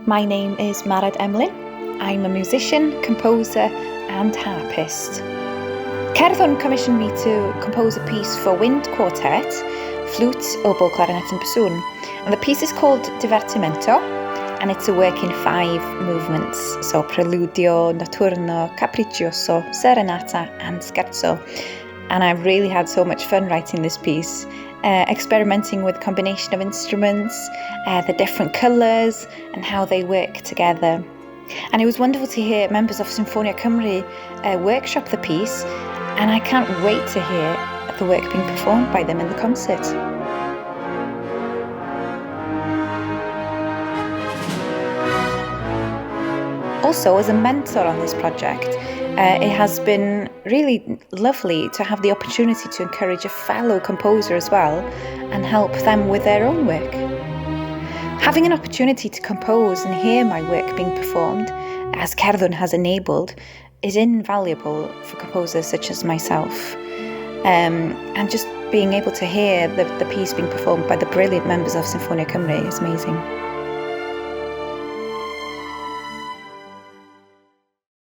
My name is Emlyn. I'm a musician, composer and harpist. Cerddwn commissioned me to compose a piece for wind quartet, flute, oboe, clarinet and bassoon. And the piece is called Divertimento, and it's a work in 5 movements. So preludio, notturno, capriccioso, serenata and scherzo. And I've really had so much fun writing this piece, experimenting with combination of instruments, the different colours and how they work together. And it was wonderful to hear members of Sinfonia Cymru workshop the piece, and I can't wait to hear the work being performed by them in the concert. Also, as a mentor on this project, it has been really lovely to have the opportunity to encourage a fellow composer as well and help them with their own work. Having an opportunity to compose and hear my work being performed, as Cerddwn has enabled, is invaluable for composers such as myself. And just being able to hear the piece being performed by the brilliant members of Sinfonia Cymru is amazing.